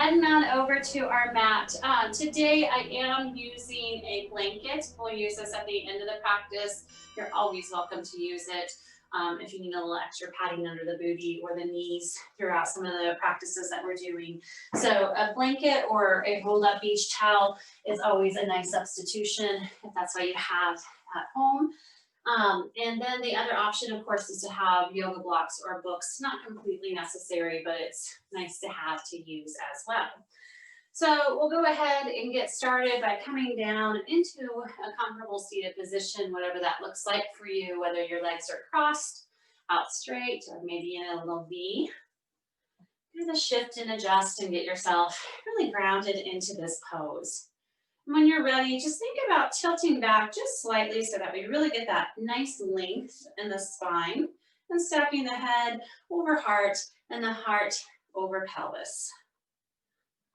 heading on over to our mat. Today I am using a blanket. We'll use this at the end of the practice. You're always welcome to use it if you need a little extra padding under the booty or the knees throughout some of the practices that we're doing. So a blanket or a rolled up beach towel is always a nice substitution if that's what you have at home. And then the other option, of course, is to have yoga blocks or books. Not completely necessary, but it's nice to have to use as well. So we'll go ahead and get started by coming down into a comfortable seated position, whatever that looks like for you, whether your legs are crossed, out straight, or maybe in a little V. Kind of shift and adjust and get yourself really grounded into this pose. When you're ready, just think about tilting back just slightly so that we really get that nice length in the spine and stacking the head over heart and the heart over pelvis.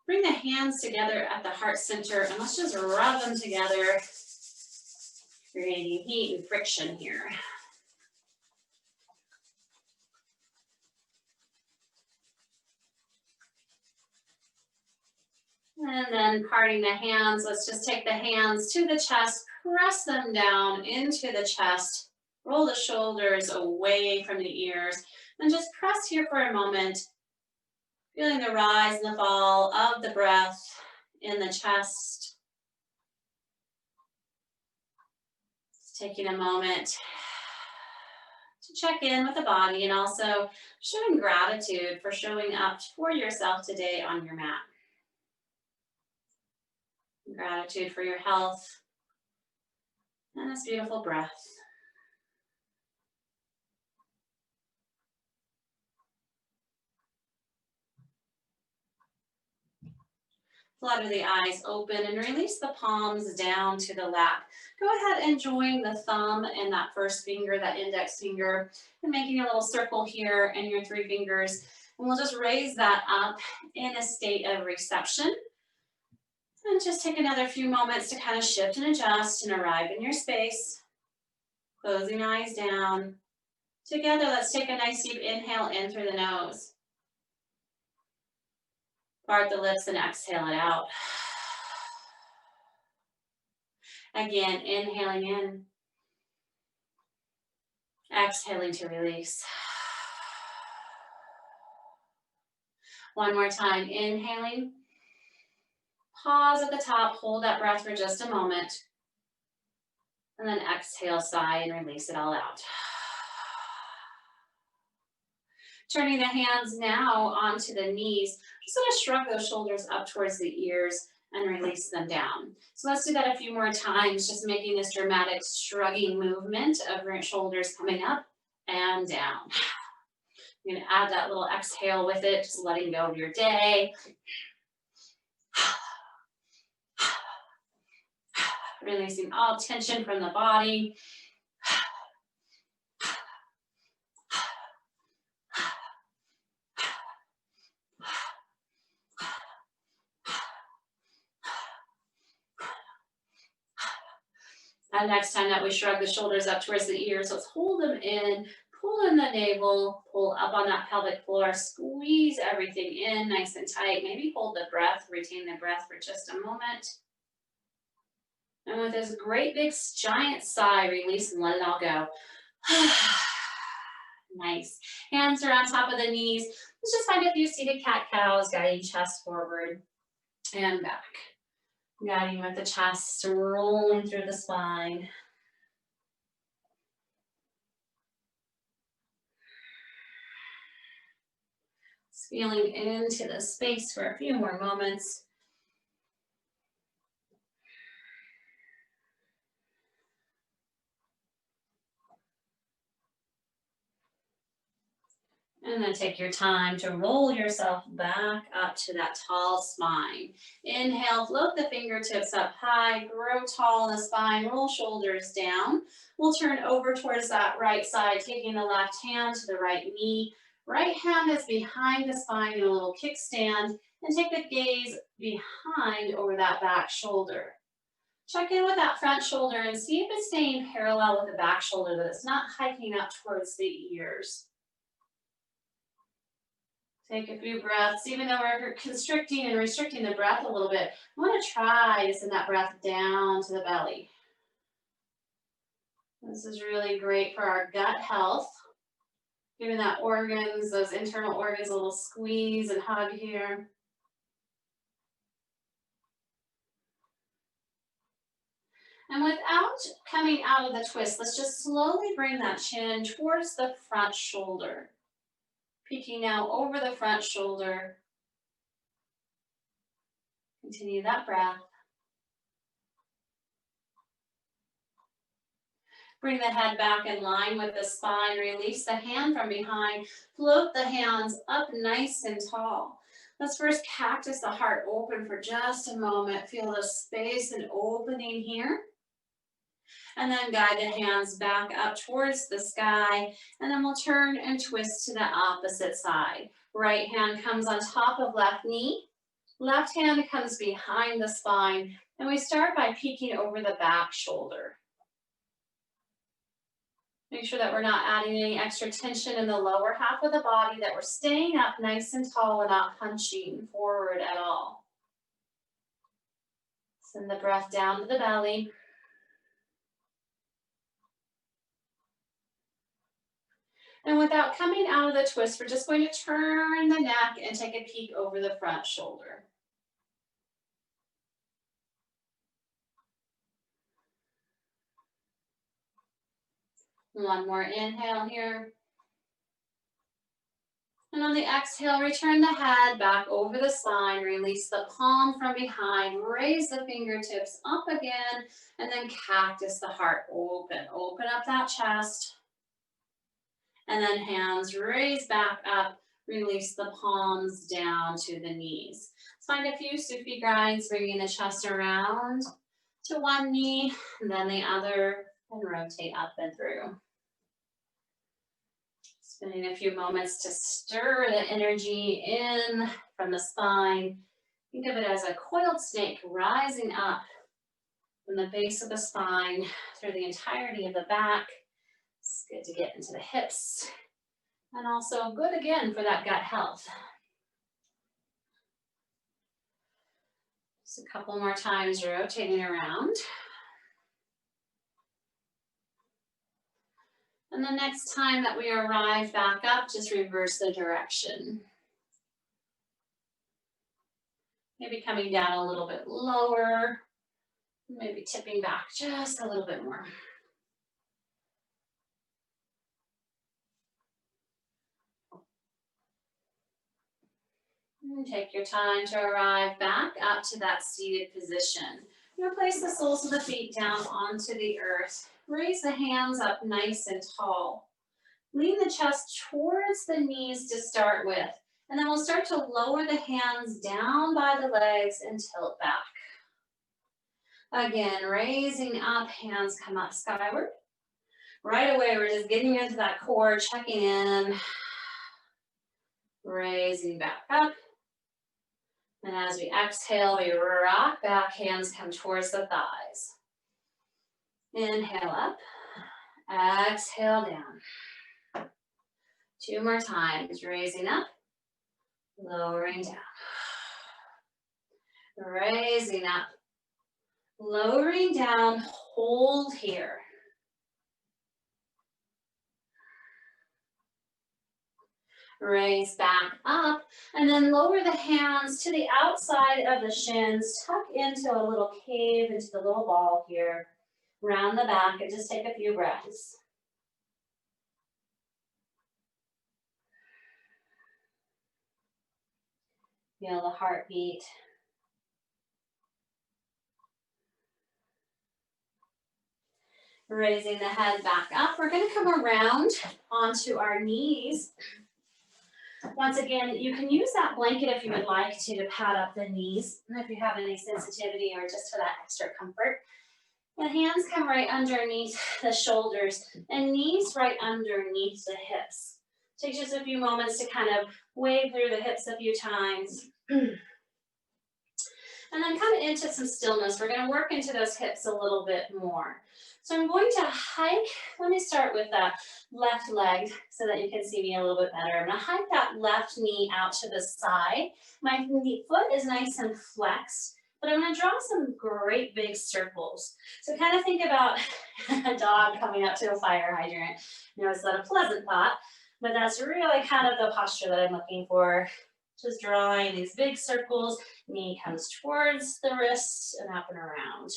Bring the hands together at the heart center and let's just rub them together, creating heat and friction here. And then parting the hands, let's just take the hands to the chest, press them down into the chest, roll the shoulders away from the ears, and just press here for a moment, feeling the rise and the fall of the breath in the chest. Just taking a moment to check in with the body and also showing gratitude for showing up for yourself today on your mat. Gratitude for your health and this beautiful breath. Flutter the eyes open and release the palms down to the lap. Go ahead and join the thumb and that first finger, that index finger, and making a little circle here and your three fingers. And we'll just raise that up in a state of reception. And just take another few moments to kind of shift and adjust and arrive in your space. Closing eyes down. Together, let's take a nice deep inhale in through the nose. Part the lips and exhale it out. Again, inhaling in. Exhaling to release. One more time, inhaling. Pause at the top, hold that breath for just a moment. And then exhale, sigh, and release it all out. Turning the hands now onto the knees. Just gonna shrug those shoulders up towards the ears and release them down. So let's do that a few more times, just making this dramatic shrugging movement of your shoulders coming up and down. You're gonna add that little exhale with it, just letting go of your day. Releasing all tension from the body. And next time that we shrug the shoulders up towards the ears, let's hold them in, pull in the navel, pull up on that pelvic floor, squeeze everything in nice and tight. Maybe hold the breath, retain the breath for just a moment. And with this great big giant sigh, release and let it all go. Nice. Hands are on top of the knees. Let's just find a few seated cat-cows, guiding chest forward and back. Guiding with the chest, rolling through the spine. Just feeling into the space for a few more moments. And then take your time to roll yourself back up to that tall spine. Inhale, float the fingertips up high, grow tall in the spine, roll shoulders down. We'll turn over towards that right side, taking the left hand to the right knee. Right hand is behind the spine in a little kickstand, and take the gaze behind over that back shoulder. Check in with that front shoulder and see if it's staying parallel with the back shoulder, that it's not hiking up towards the ears. Take a few breaths, even though we're constricting and restricting the breath a little bit. I want to try to send that breath down to the belly. This is really great for our gut health. Giving that organs, those internal organs, a little squeeze and hug here. And without coming out of the twist, let's just slowly bring that chin towards the front shoulder. Peeking now over the front shoulder. Continue that breath. Bring the head back in line with the spine. Release the hand from behind. Float the hands up nice and tall. Let's first cactus the heart open for just a moment. Feel the space and opening here. And then guide the hands back up towards the sky. And then we'll turn and twist to the opposite side. Right hand comes on top of left knee. Left hand comes behind the spine. And we start by peeking over the back shoulder. Make sure that we're not adding any extra tension in the lower half of the body, that we're staying up nice and tall and not hunching forward at all. Send the breath down to the belly. And without coming out of the twist, we're just going to turn the neck and take a peek over the front shoulder. One more inhale here. And on the exhale, return the head back over the spine. Release the palm from behind. Raise the fingertips up again. And then cactus the heart open. Open up that chest. And then hands raise back up. Release the palms down to the knees. Let's find a few Sufi grinds, bringing the chest around to one knee, and then the other, and rotate up and through. Spending a few moments to stir the energy in from the spine. Think of it as a coiled snake rising up from the base of the spine through the entirety of the back. It's good to get into the hips. And also good again for that gut health. Just a couple more times rotating around. And the next time that we arrive back up, just reverse the direction. Maybe coming down a little bit lower, maybe tipping back just a little bit more. And take your time to arrive back up to that seated position. You're gonna place the soles of the feet down onto the earth. Raise the hands up nice and tall. Lean the chest towards the knees to start with. And then we'll start to lower the hands down by the legs and tilt back. Again, raising up, hands come up skyward. Right away, we're just getting into that core, checking in. Raising back up. And as we exhale, we rock back, hands come towards the thighs. Inhale up, exhale down. Two more times, raising up, lowering down. Raising up, lowering down, hold here. Raise back up, and then lower the hands to the outside of the shins. Tuck into a little cave, into the little ball here. Round the back, and just take a few breaths. Feel the heartbeat. Raising the head back up. We're going to come around onto our knees. Once again, you can use that blanket if you would like to pad up the knees, if you have any sensitivity or just for that extra comfort. The hands come right underneath the shoulders and knees right underneath the hips. Take just a few moments to kind of wave through the hips a few times. And And then come into some stillness. We're going to work into those hips a little bit more. So I'm going to hike. Let me start with that left leg so that you can see me a little bit better. I'm going to hike that left knee out to the side. My foot is nice and flexed, but I'm going to draw some great big circles. So kind of think about a dog coming up to a fire hydrant. You know, it's not a pleasant thought, but that's really kind of the posture that I'm looking for. Just drawing these big circles. Knee comes towards the wrist and up and around.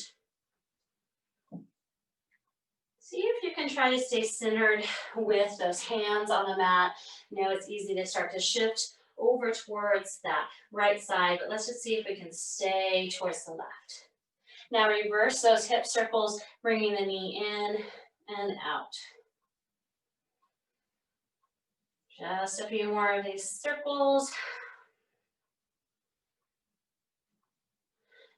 See if you can try to stay centered with those hands on the mat. You know, it's easy to start to shift over towards that right side, but let's just see if we can stay towards the left. Now reverse those hip circles, bringing the knee in and out. Just a few more of these circles.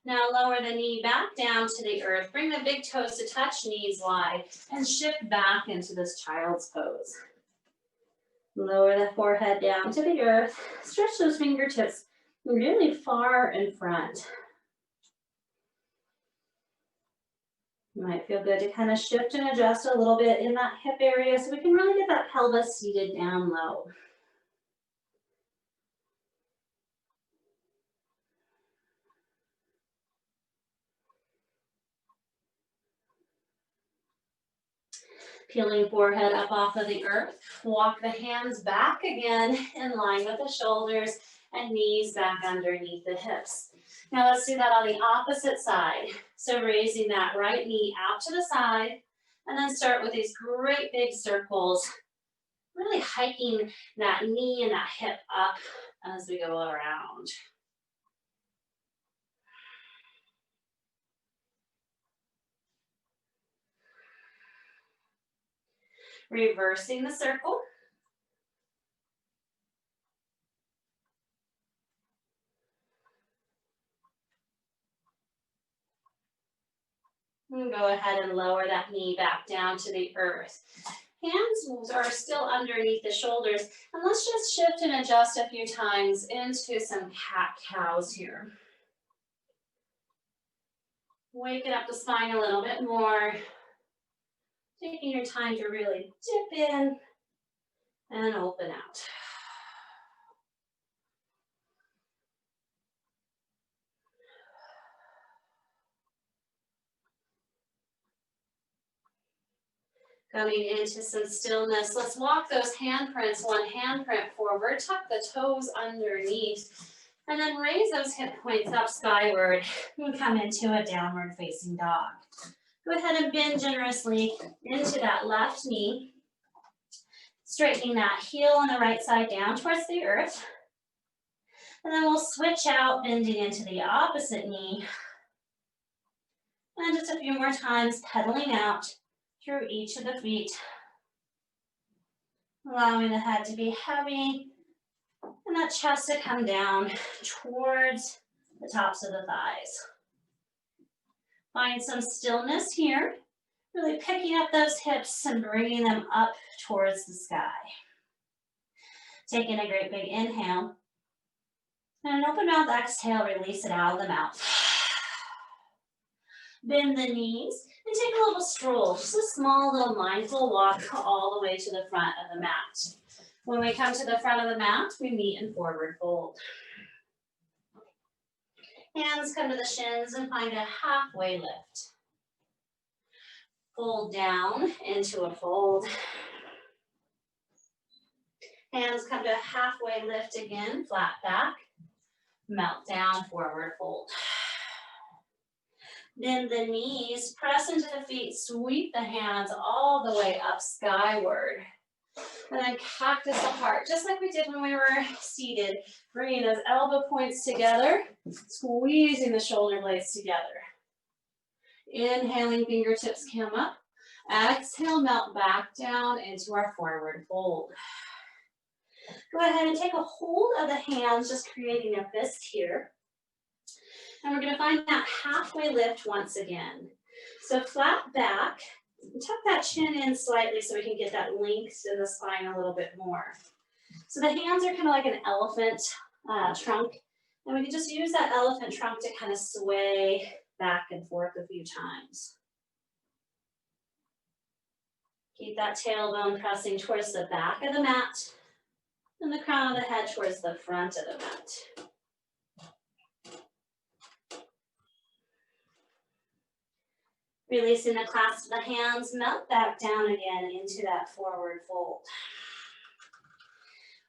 Now lower the knee back down to the earth. Bring the big toes to touch, knees wide, and shift back into this child's pose. Lower the forehead down to the earth. Stretch those fingertips really far in front. You might feel good to kind of shift and adjust a little bit in that hip area so we can really get that pelvis seated down low. Peeling forehead up off of the earth. Walk the hands back again in line with the shoulders and knees back underneath the hips. Now let's do that on the opposite side. So raising that right knee out to the side and then start with these great big circles, really hiking that knee and that hip up as we go around. Reversing the circle. And go ahead and lower that knee back down to the earth. Hands are still underneath the shoulders. And let's just shift and adjust a few times into some cat-cows here. Waking up the spine a little bit more. Taking your time to really dip in and open out. Coming into some stillness. Let's walk those handprints, one handprint forward, tuck the toes underneath, and then raise those hip points up skyward and come into a downward facing dog. Go ahead and bend generously into that left knee, straightening that heel on the right side down towards the earth. And then we'll switch out, bending into the opposite knee. And just a few more times, pedaling out through each of the feet. Allowing the head to be heavy and that chest to come down towards the tops of the thighs. Find some stillness here, really picking up those hips and bringing them up towards the sky. Taking a great big inhale. And an open mouth exhale, release it out of the mouth. Bend the knees and take a little stroll, just a small little mindful walk all the way to the front of the mat. When we come to the front of the mat, we meet in forward fold. Hands come to the shins and find a halfway lift. Fold down into a fold. Hands come to a halfway lift again, flat back. Melt down, forward fold. Bend the knees, press into the feet, sweep the hands all the way up skyward. And then cactus the heart, just like we did when we were seated. Bringing those elbow points together, squeezing the shoulder blades together. Inhaling, fingertips come up. Exhale, melt back down into our forward fold. Go ahead and take a hold of the hands, just creating a fist here. And we're going to find that halfway lift once again. So flat back, tuck that chin in slightly so we can get that length in the spine a little bit more. So the hands are kind of like an elephant trunk, And we can just use that elephant trunk to kind of sway back and forth a few times. Keep that tailbone pressing towards the back of the mat and the crown of the head towards the front of the mat. Releasing the clasp of the hands, melt back down again into that forward fold.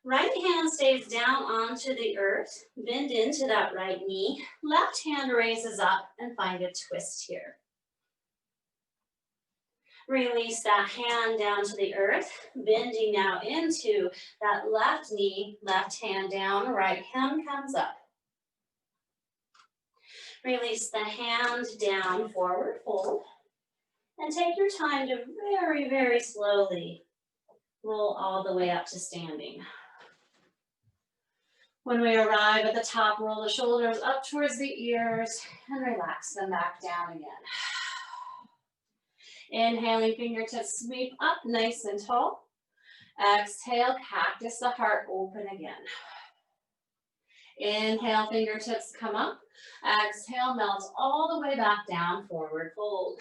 Right hand stays down onto the earth, bend into that right knee. Left hand raises up and find a twist here. Release that hand down to the earth, bending now into that left knee, left hand down, right hand comes up. Release the hand down, forward fold, and take your time to very, very slowly roll all the way up to standing. When we arrive at the top, roll the shoulders up towards the ears and relax them back down again. Inhaling, fingertips sweep up nice and tall. Exhale, cactus the heart open again. Inhale, fingertips come up. Exhale, melt all the way back down, forward fold.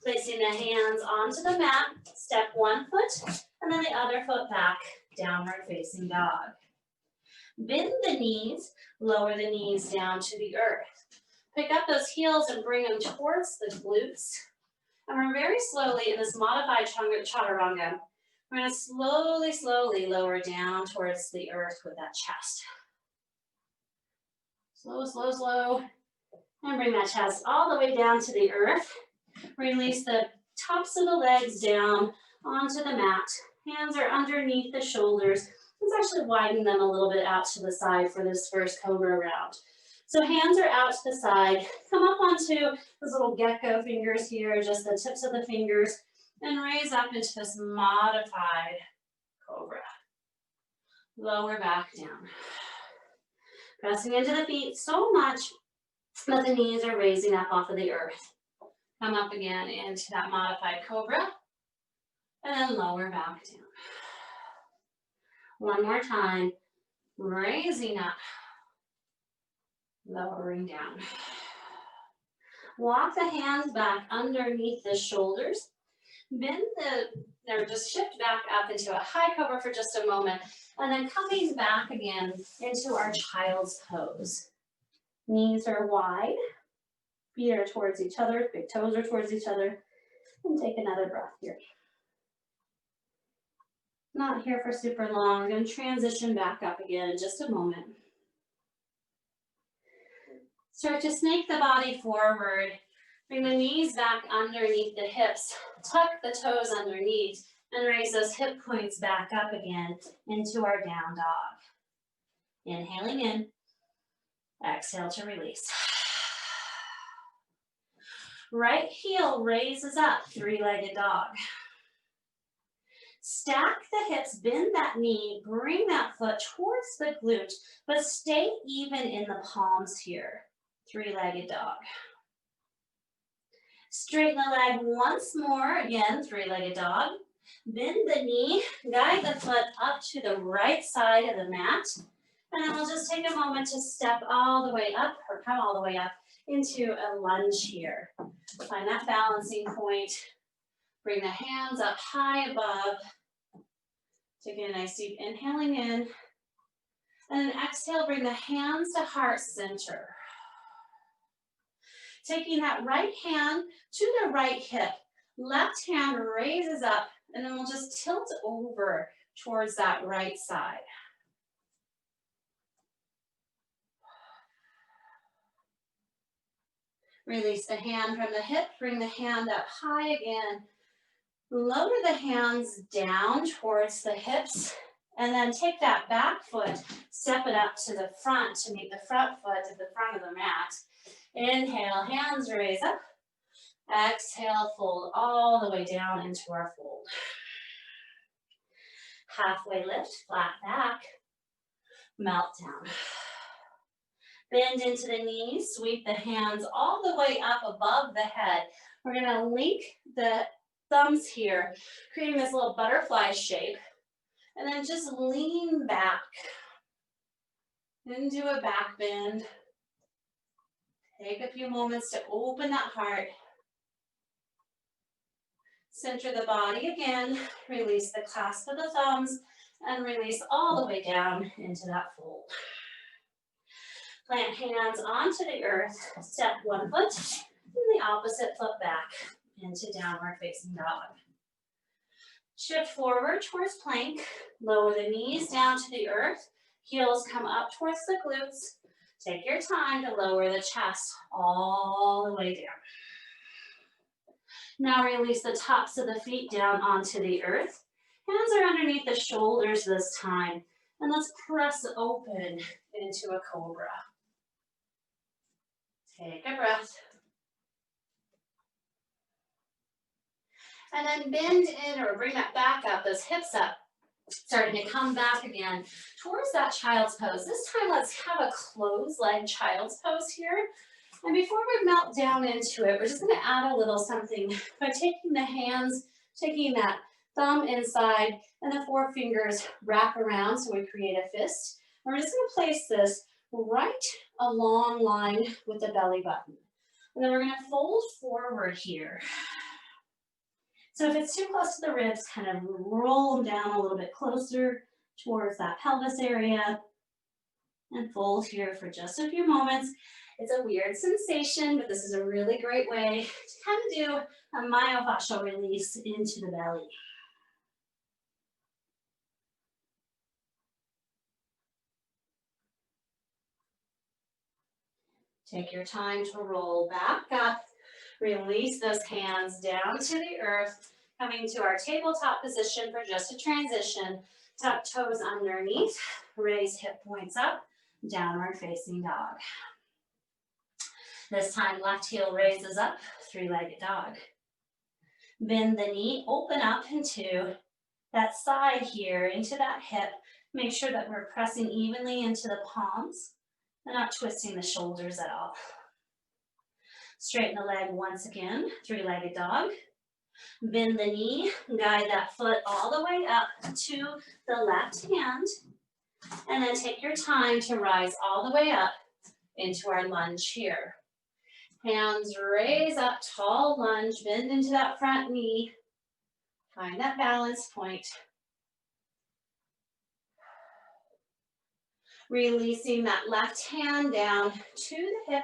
Placing the hands onto the mat, step one foot and then the other foot back, downward facing dog. Bend the knees, lower the knees down to the earth. Pick up those heels and bring them towards the glutes. And we're very slowly in this modified chaturanga. We're going to slowly, slowly lower down towards the earth with that chest. Slow, slow, slow. And bring that chest all the way down to the earth. Release the tops of the legs down onto the mat. Hands are underneath the shoulders. Let's actually widen them a little bit out to the side for this first cobra round. So hands are out to the side. Come up onto those little gecko fingers here, just the tips of the fingers, and raise up into this modified cobra. Lower back down. Pressing into the feet so much that the knees are raising up off of the earth. Come up again into that modified cobra, and then lower back down. One more time, raising up, lowering down. Walk the hands back underneath the shoulders. Just shift back up into a high cobra for just a moment, and then coming back again into our child's pose. Knees are wide, feet are towards each other, big toes are towards each other, and take another breath here. Not here for super long. We're going to transition back up again in just a moment. Start to snake the body forward. Bring the knees back underneath the hips. Tuck the toes underneath and raise those hip points back up again into our down dog. Inhaling in. Exhale to release. Right heel raises up, three-legged dog. Stack the hips, bend that knee, bring that foot towards the glute, but stay even in the palms here. Three-legged dog. Straighten the leg once more, again, three-legged dog. Bend the knee, guide the foot up to the right side of the mat, and then we'll just take a moment to step all the way up, or come all the way up into a lunge here. Find that balancing point. Bring the hands up high above. Taking a nice deep inhaling in. And then exhale, bring the hands to heart center. Taking that right hand to the right hip. Left hand raises up, and then we'll just tilt over towards that right side. Release the hand from the hip, bring the hand up high again. Lower the hands down towards the hips, and then take that back foot, step it up to the front to meet the front foot at the front of the mat. Inhale, hands raise up. Exhale, fold all the way down into our fold. Halfway lift, flat back, melt down. Bend into the knees, sweep the hands all the way up above the head. We're gonna link the thumbs here, creating this little butterfly shape, and then just lean back. Then do a back bend. Take a few moments to open that heart. Center the body again. Release the clasp of the thumbs and release all the way down into that fold. Plant hands onto the earth. Step one foot and the opposite foot back into downward facing dog. Shift forward towards plank. Lower the knees down to the earth. Heels come up towards the glutes. Take your time to lower the chest all the way down. Now release the tops of the feet down onto the earth. Hands are underneath the shoulders this time. And let's press open into a cobra. Take a breath. And then bend in or bring that back up, those hips up. Starting to come back again towards that child's pose. This time let's have a closed leg child's pose here. And before we melt down into it, we're just gonna add a little something by taking the hands, taking that thumb inside and the four fingers wrap around so we create a fist. And we're just gonna place this right along line with the belly button. And then we're gonna fold forward here. So if it's too close to the ribs, kind of roll them down a little bit closer towards that pelvis area and fold here for just a few moments. It's a weird sensation, but this is a really great way to kind of do a myofascial release into the belly. Take your time to roll back up. Release those hands down to the earth, coming to our tabletop position for just a transition. Tuck toes underneath, raise hip points up, downward facing dog. This time, left heel raises up, three-legged dog. Bend the knee, open up into that side here, into that hip. Make sure that we're pressing evenly into the palms and not twisting the shoulders at all. Straighten the leg once again, three-legged dog. Bend the knee, guide that foot all the way up to the left hand, and then take your time to rise all the way up into our lunge here. Hands raise up, tall lunge, bend into that front knee. Find that balance point. Releasing that left hand down to the hip.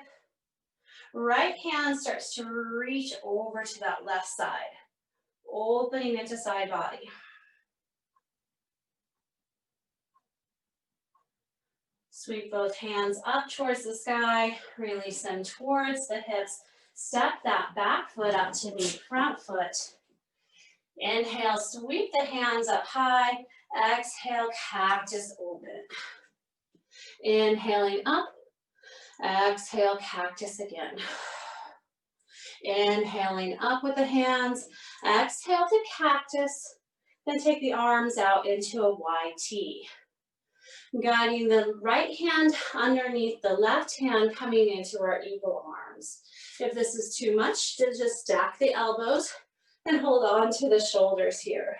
Right hand starts to reach over to that left side, opening into side body. Sweep both hands up towards the sky, release them towards the hips. Step that back foot up to meet front foot. Inhale, sweep the hands up high. Exhale, cactus open. Inhaling up. Exhale, cactus again. Inhaling up with the hands. Exhale to cactus. Then take the arms out into a wide T. Guiding the right hand underneath the left hand, coming into our eagle arms. If this is too much, then just stack the elbows and hold on to the shoulders here.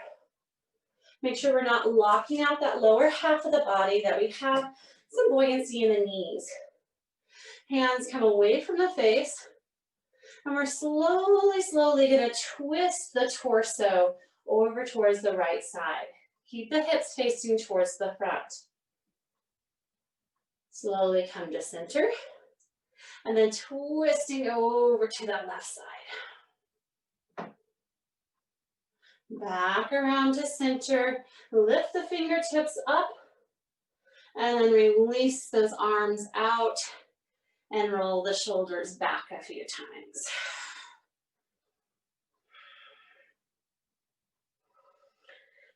Make sure we're not locking out that lower half of the body, that we have some buoyancy in the knees. Hands come away from the face, and we're slowly gonna twist the torso over towards the right side. Keep the hips facing towards the front. Slowly come to center, and then twisting over to the left side. Back around to center, lift the fingertips up, and then release those arms out and roll the shoulders back a few times.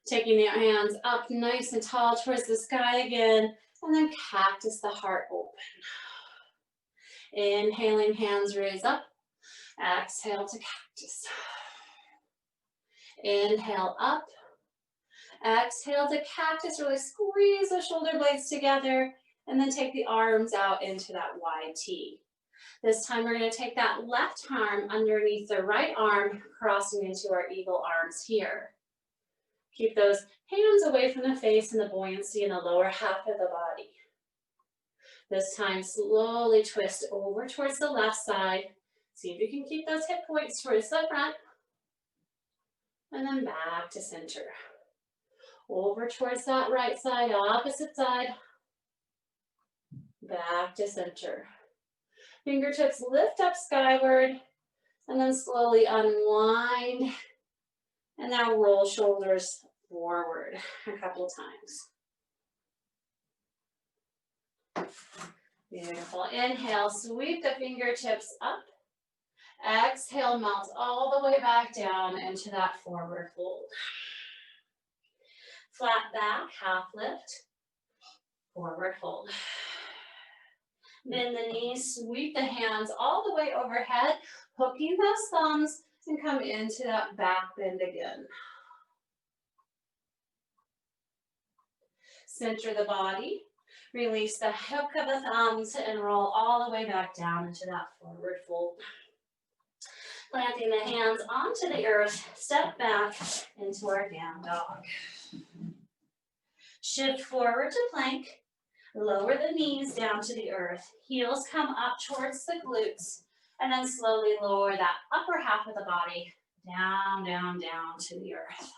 Taking the hands up nice and tall towards the sky again, and then cactus the heart open. Inhaling, hands raise up. Exhale to cactus. Inhale up. Exhale to cactus. Really squeeze the shoulder blades together, and then take the arms out into that wide T. This time we're going to take that left arm underneath the right arm, crossing into our eagle arms here. Keep those hands away from the face and the buoyancy in the lower half of the body. This time, slowly twist over towards the left side. See if you can keep those hip points towards the front. And then back to center. Over towards that right side, opposite side. Back to center. Fingertips lift up skyward, and then slowly unwind. And now roll shoulders forward a couple times. Beautiful. Inhale, sweep the fingertips up. Exhale, melt all the way back down into that forward fold. Flat back, half lift, forward fold. Bend the knees, sweep the hands all the way overhead, hooking those thumbs, and come into that back bend again. Center the body, release the hook of the thumbs, and roll all the way back down into that forward fold. Planting the hands onto the earth, step back into our down dog. Shift forward to plank, lower the knees down to the earth, heels come up towards the glutes, and then slowly lower that upper half of the body down, down, down to the earth.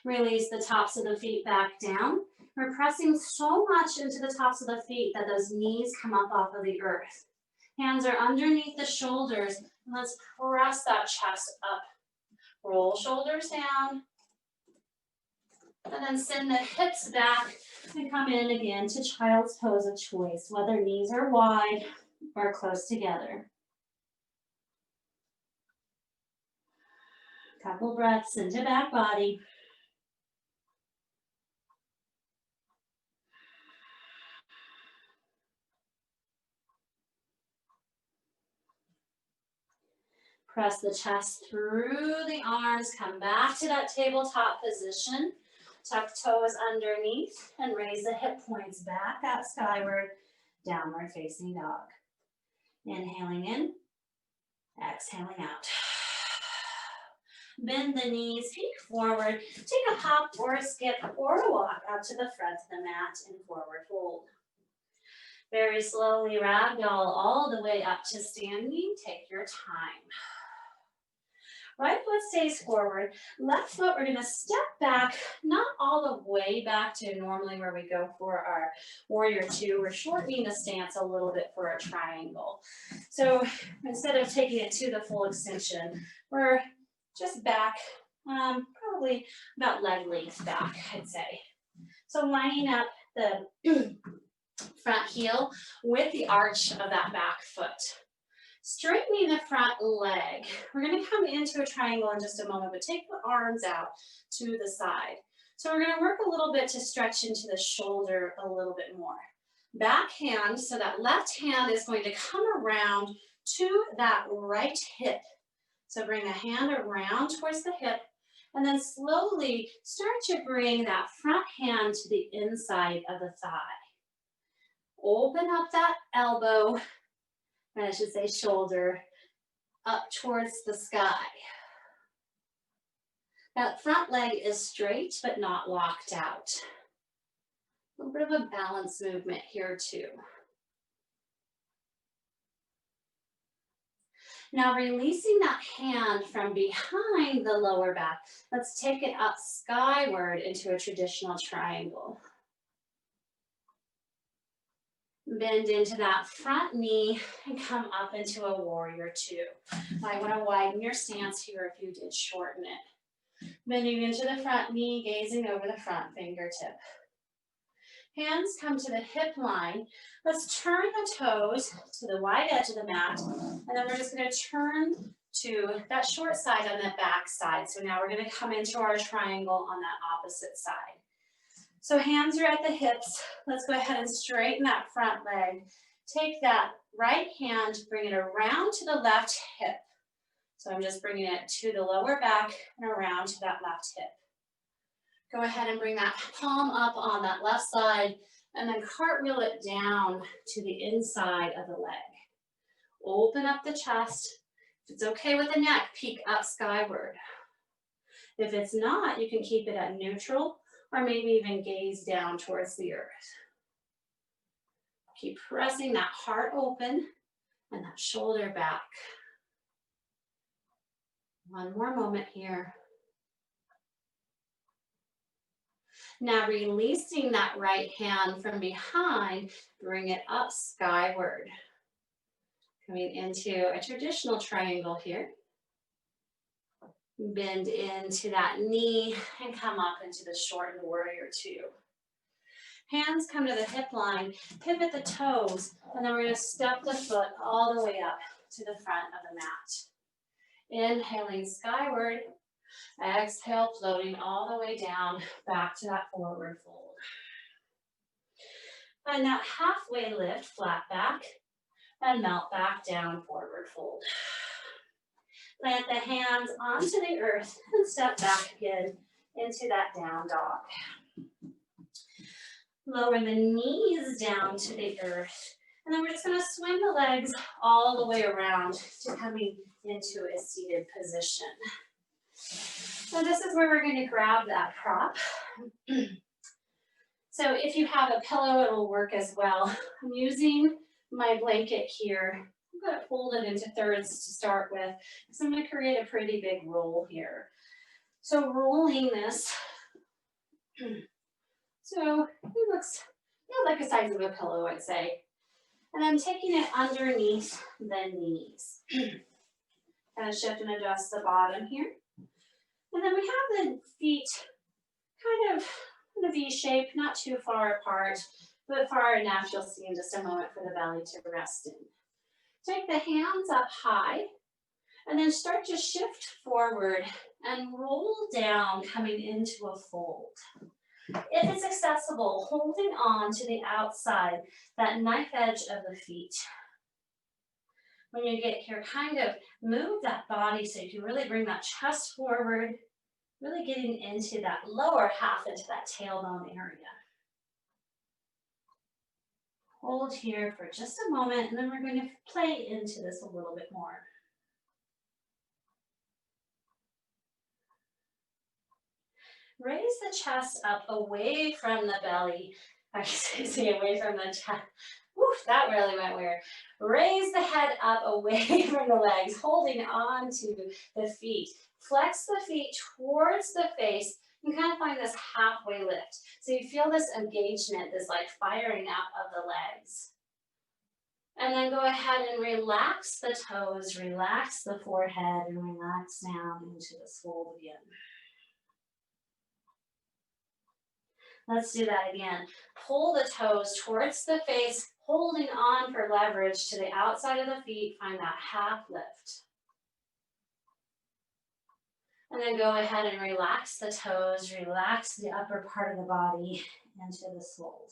Release the tops of the feet back down. We're pressing so much into the tops of the feet that those knees come up off of the earth. Hands are underneath the shoulders. And let's press that chest up. Roll shoulders down. And then send the hips back and come in again to child's pose of choice, whether knees are wide or close together. Couple breaths into back body. Press the chest through the arms, come back to that tabletop position. Tuck toes underneath and raise the hip points back out skyward, downward facing dog. Inhaling in, exhaling out. Bend the knees, peek forward, take a hop or a skip or a walk out to the front of the mat in forward fold. Very slowly ragdoll all the way up to standing. Take your time. Right foot stays forward. Left foot, we're going to step back, not all the way back to normally where we go for our warrior two. We're shortening the stance a little bit for a triangle. So instead of taking it to the full extension, we're just back, probably about leg length back, I'd say. So lining up the front heel with the arch of that back foot. Straightening the front leg. We're going to come into a triangle in just a moment, but take the arms out to the side. So we're going to work a little bit to stretch into the shoulder a little bit more. Back hand, so that left hand is going to come around to that right hip. So bring the hand around towards the hip, and then slowly start to bring that front hand to the inside of the thigh. Open up that elbow, I should say shoulder, up towards the sky. That front leg is straight, but not locked out. A little bit of a balance movement here too. Now releasing that hand from behind the lower back, let's take it up skyward into a traditional triangle. Bend into that front knee and come up into a warrior two. I want to widen your stance here if you did shorten it. Bending into the front knee, gazing over the front fingertip. Hands come to the hip line. Let's turn the toes to the wide edge of the mat, and then we're just going to turn to that short side on the back side. So now we're going to come into our triangle on that opposite side. So hands are at the hips. Let's go ahead and straighten that front leg. Take that right hand, bring it around to the left hip. So I'm just bringing it to the lower back and around to that left hip. Go ahead and bring that palm up on that left side and then cartwheel it down to the inside of the leg. Open up the chest. If it's okay with the neck, peek up skyward. If it's not, you can keep it at neutral or maybe even gaze down towards the earth. Keep pressing that heart open and that shoulder back. One more moment here. Now releasing that right hand from behind, bring it up skyward. Coming into a traditional triangle here. Bend into that knee and come up into the shortened warrior two. Hands come to the hip line, pivot the toes, and then we're going to step the foot all the way up to the front of the mat. Inhaling skyward, exhale, floating all the way down, back to that forward fold. Find that halfway lift, flat back, and melt back down, forward fold. Plant the hands onto the earth and step back again into that down dog. Lower the knees down to the earth. And then we're just going to swing the legs all the way around to coming into a seated position. So this is where we're going to grab that prop. So if you have a pillow, it'll work as well. I'm using my blanket here. I'm going to fold it into thirds to start with, because I'm going to create a pretty big roll here. So rolling this, so it looks like the size of a pillow, I'd say. And I'm taking it underneath the knees. Kind of shift and adjust the bottom here. And then we have the feet kind of in a V shape, not too far apart, but far enough you'll see in just a moment for the belly to rest in. Take the hands up high, and then start to shift forward and roll down, coming into a fold. If it's accessible, holding on to the outside, that knife edge of the feet. When you get here, kind of move that body so you can really bring that chest forward, really getting into that lower half, into that tailbone area. Hold here for just a moment, and then we're going to play into this a little bit more. Raise the chest up away from the belly. I say away from the chest. Oof, that really went weird. Raise the head up away from the legs, holding on to the feet. Flex the feet towards the face. You kind of find this halfway lift. So you feel this engagement, this like firing up of the legs. And then go ahead and relax the toes, relax the forehead, and relax down into this fold again. Let's do that again. Pull the toes towards the face, holding on for leverage to the outside of the feet. Find that half lift. And then go ahead and relax the toes, relax the upper part of the body into this fold.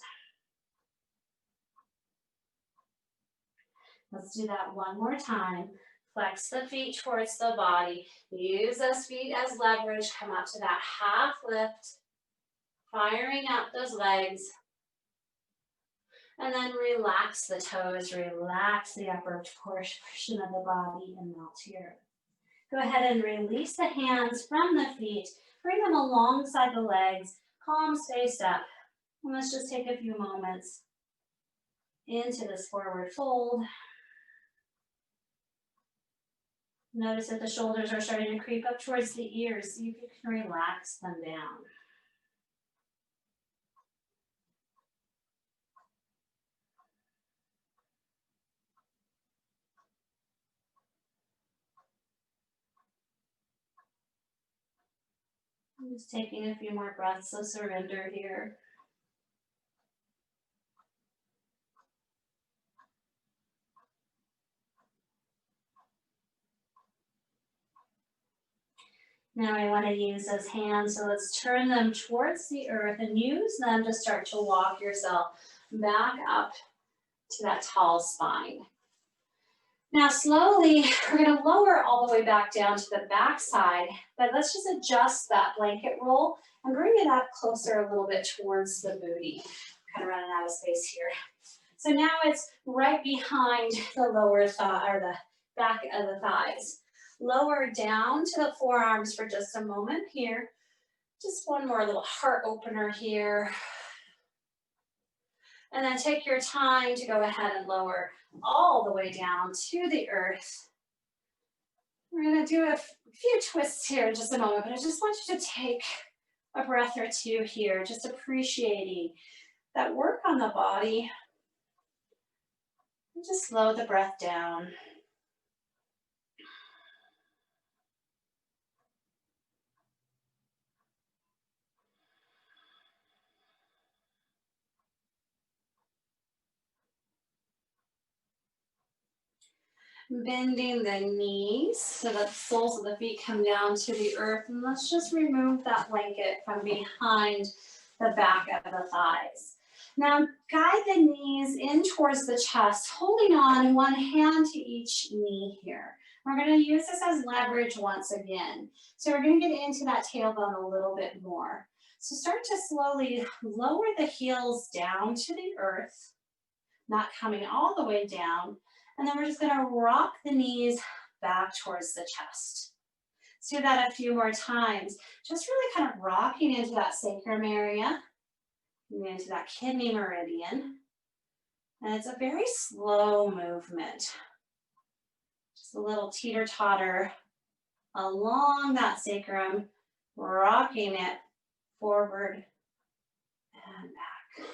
Let's do that one more time. Flex the feet towards the body. Use those feet as leverage. Come up to that half lift. Firing up those legs. And then relax the toes, relax the upper portion of the body and melt here. Go ahead and release the hands from the feet. Bring them alongside the legs. Palms face up. And let's just take a few moments into this forward fold. Notice that the shoulders are starting to creep up towards the ears. See if you can relax them down. I'm just taking a few more breaths of surrender here. Now I want to use those hands, so let's turn them towards the earth and use them to start to walk yourself back up to that tall spine. Now slowly, we're going to lower all the way back down to the back side, but let's just adjust that blanket roll and bring it up closer a little bit towards the booty. Kind of running out of space here. So now it's right behind the lower thigh, or the back of the thighs. Lower down to the forearms for just a moment here. Just one more little heart opener here. And then take your time to go ahead and lower all the way down to the earth. We're gonna do a few twists here in just a moment, but I just want you to take a breath or two here, just appreciating that work on the body. And just slow the breath down. Bending the knees so that the soles of the feet come down to the earth. And let's just remove that blanket from behind the back of the thighs. Now guide the knees in towards the chest, holding on one hand to each knee here. We're going to use this as leverage once again. So we're going to get into that tailbone a little bit more. So start to slowly lower the heels down to the earth, not coming all the way down. And then we're just gonna rock the knees back towards the chest. Let's do that a few more times. Just really kind of rocking into that sacrum area, into that kidney meridian. And it's a very slow movement. Just a little teeter-totter along that sacrum, rocking it forward and back.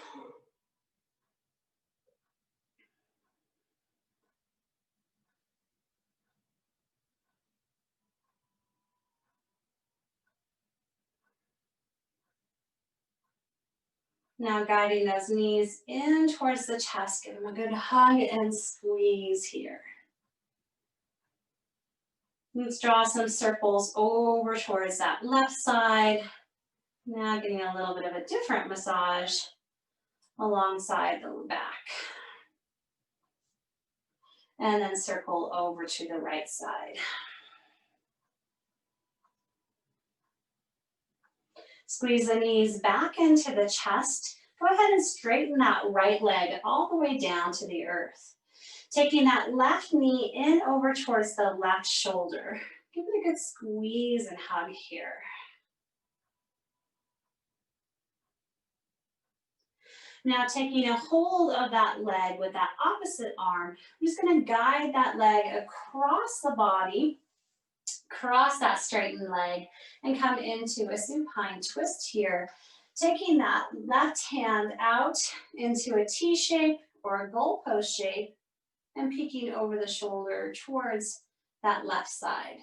Now guiding those knees in towards the chest, give them a good hug and squeeze here. Let's draw some circles over towards that left side. Now getting a little bit of a different massage alongside the back. And then circle over to the right side. Squeeze the knees back into the chest. Go ahead and straighten that right leg all the way down to the earth. Taking that left knee in over towards the left shoulder. Give it a good squeeze and hug here. Now taking a hold of that leg with that opposite arm, I'm just going to guide that leg across the body, cross that straightened leg, and come into a supine twist here. Taking that left hand out into a T shape or a goalpost shape and peeking over the shoulder towards that left side.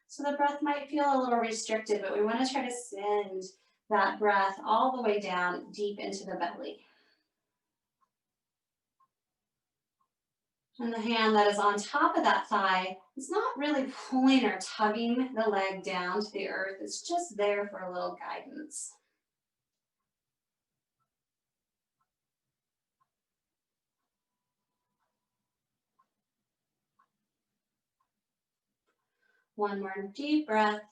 So the breath might feel a little restricted, but we want to try to send that breath all the way down deep into the belly. And the hand that is on top of that thigh is not really pulling or tugging the leg down to the earth. It's just there for a little guidance. One more deep breath.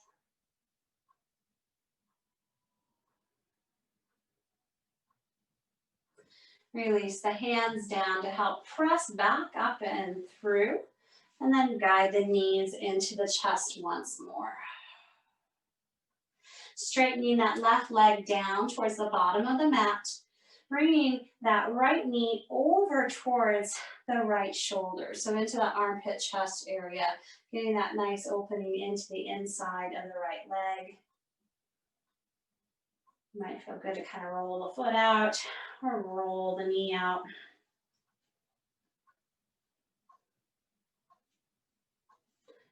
Release the hands down to help press back up and through, and then guide the knees into the chest once more. Straightening that left leg down towards the bottom of the mat, bringing that right knee over towards the right shoulder, so into the armpit chest area, getting that nice opening into the inside of the right leg. Might feel good to kind of roll the foot out or roll the knee out.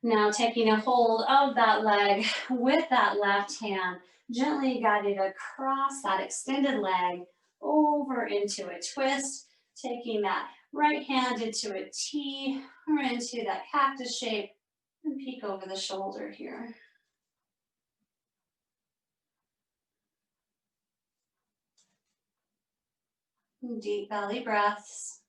Now taking a hold of that leg with that left hand, gently guided across that extended leg over into a twist, taking that right hand into a T or into that cactus shape and peek over the shoulder here. Deep belly breaths.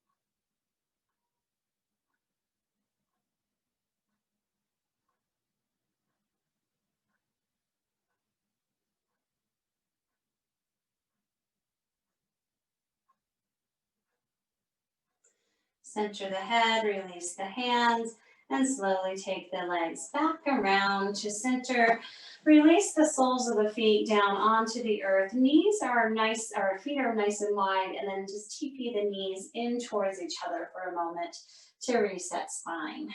Center the head, release the hands, And slowly take the legs back around to center. Release the soles of the feet down onto the earth. Knees are nice, or feet are nice and wide, and then just TP the knees in towards each other for a moment to reset spine.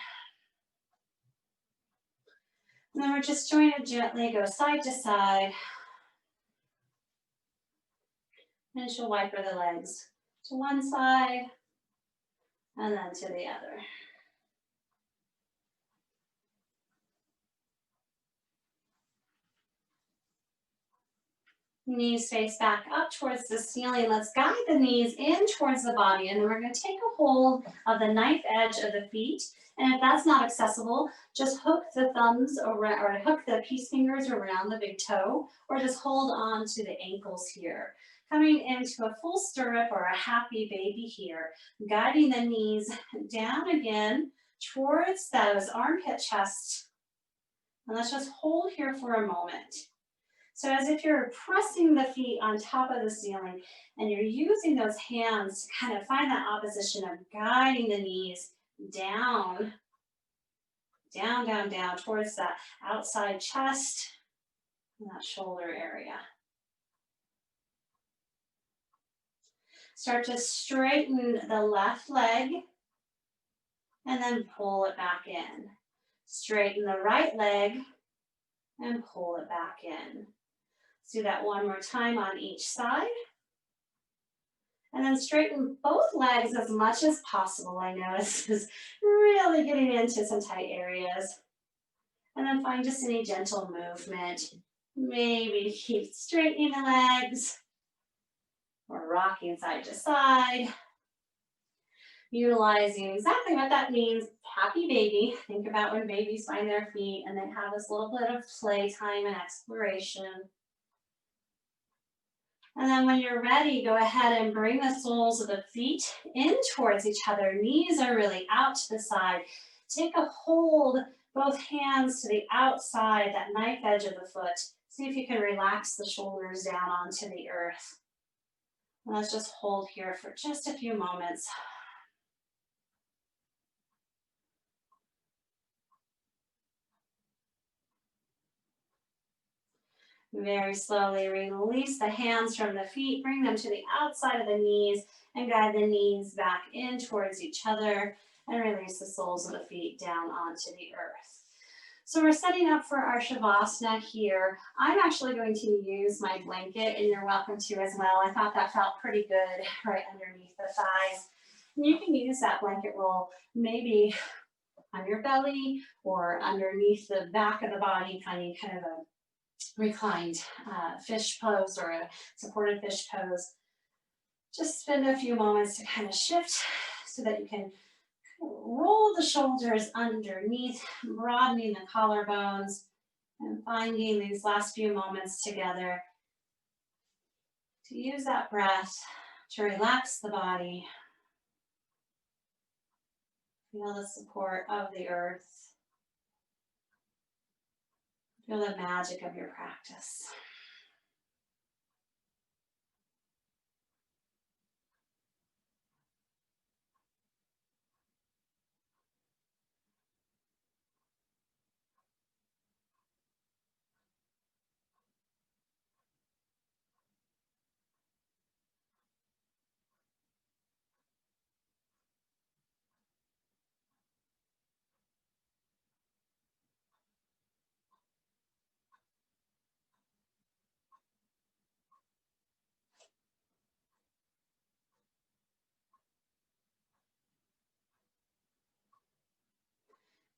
And then we're just going to gently go side to side. And she'll wiper the legs to one side and then to the other. Knees face back up towards the ceiling. Let's guide the knees in towards the body. And then we're going to take a hold of the knife edge of the feet. And if that's not accessible, just hook the thumbs around, or hook the peace fingers around the big toe, or just hold on to the ankles here. Coming into a full stirrup or a happy baby here, guiding the knees down again towards those armpit chests. And let's just hold here for a moment. So as if you're pressing the feet on top of the ceiling and you're using those hands to kind of find that opposition of guiding the knees down, down, down, down towards that outside chest and that shoulder area. Start to straighten the left leg and then pull it back in. Straighten the right leg and pull it back in. Let's do that one more time on each side. And then straighten both legs as much as possible. I know this is really getting into some tight areas. And then find just any gentle movement. Maybe keep straightening the legs or rocking side to side. Utilizing exactly what that means, happy baby. Think about when babies find their feet and they have this little bit of playtime and exploration. And then when you're ready, go ahead and bring the soles of the feet in towards each other. Knees are really out to the side. Take a hold, both hands to the outside, that knife edge of the foot. See if you can relax the shoulders down onto the earth. And let's just hold here for just a few moments. Very slowly release the hands from the feet, bring them to the outside of the knees, and guide the knees back in towards each other, and release the soles of the feet down onto the earth. So we're setting up for our Shavasana here. I'm actually going to use my blanket, and you're welcome to as well. I thought that felt pretty good right underneath the thighs. And you can use that blanket roll maybe on your belly or underneath the back of the body, finding kind of a reclined fish pose or a supported fish pose. Just spend a few moments to kind of shift so that you can roll the shoulders underneath, broadening the collarbones, and finding these last few moments together to use that breath to relax the body. Feel the support of the earth. Feel the magic of your practice.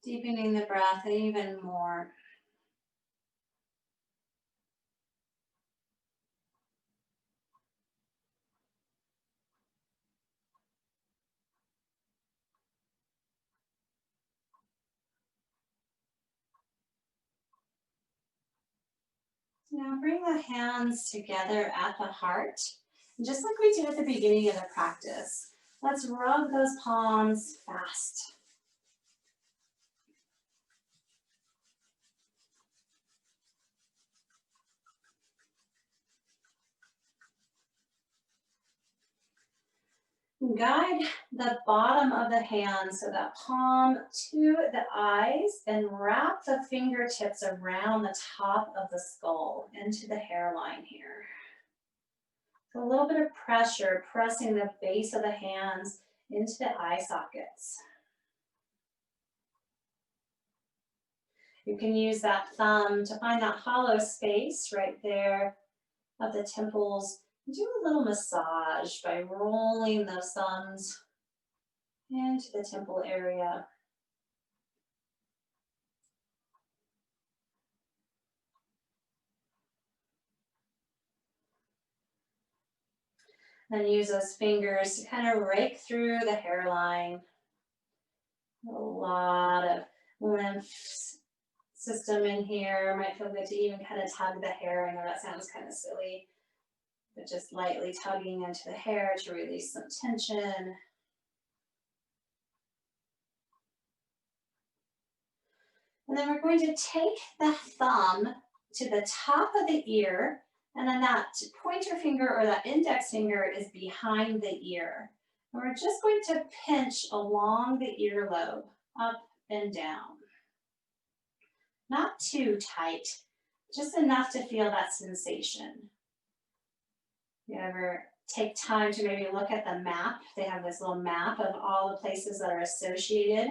Deepening the breath even more. Now bring the hands together at the heart. And just like we did at the beginning of the practice, let's rub those palms fast. Guide the bottom of the hand, so that palm to the eyes, and wrap the fingertips around the top of the skull into the hairline here. So a little bit of pressure, pressing the base of the hands into the eye sockets. You can use that thumb to find that hollow space right there of the temples. Do a little massage by rolling those thumbs into the temple area. Then use those fingers to kind of rake through the hairline. A lot of lymph system in here. Might feel good to even kind of tug the hair. I know that sounds kind of silly, but just lightly tugging into the hair to release some tension. And then we're going to take the thumb to the top of the ear, and then that pointer finger or that index finger is behind the ear. And we're just going to pinch along the earlobe, up and down. Not too tight, just enough to feel that sensation. You ever take time to maybe look at the map? They have this little map of all the places that are associated,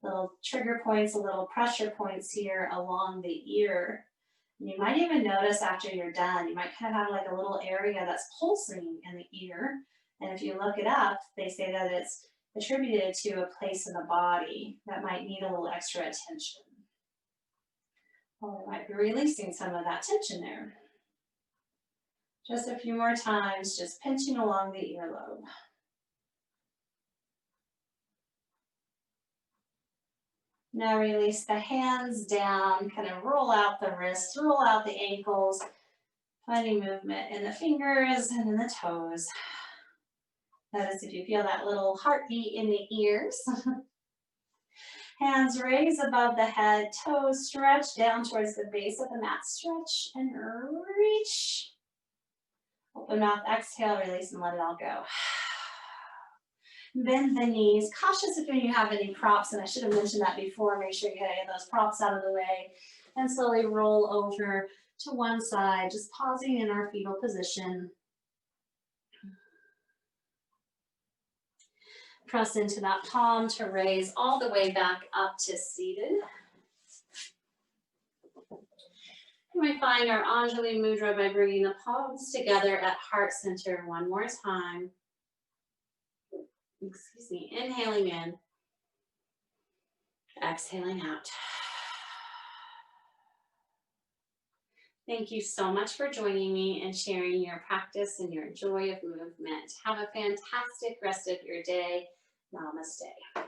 little trigger points, little pressure points here along the ear. And you might even notice after you're done, you might kind of have like a little area that's pulsing in the ear. And if you look it up, they say that it's attributed to a place in the body that might need a little extra attention. Or we might be releasing some of that tension there. Just a few more times, just pinching along the earlobe. Now release the hands down, kind of roll out the wrists, roll out the ankles, finding movement in the fingers and in the toes. Notice if you feel that little heartbeat in the ears. Hands raise above the head, toes stretch down towards the base of the mat. Stretch and reach. Open mouth, exhale, release and let it all go. Bend the knees. Cautious if you have any props, and I should have mentioned that before. Make sure you get any of those props out of the way. And slowly roll over to one side, just pausing in our fetal position. Press into that palm to raise all the way back up to seated. You might find our Anjali Mudra by bringing the palms together at heart center one more time. Excuse me, inhaling in, exhaling out. Thank you so much for joining me and sharing your practice and your joy of movement. Have a fantastic rest of your day. Namaste.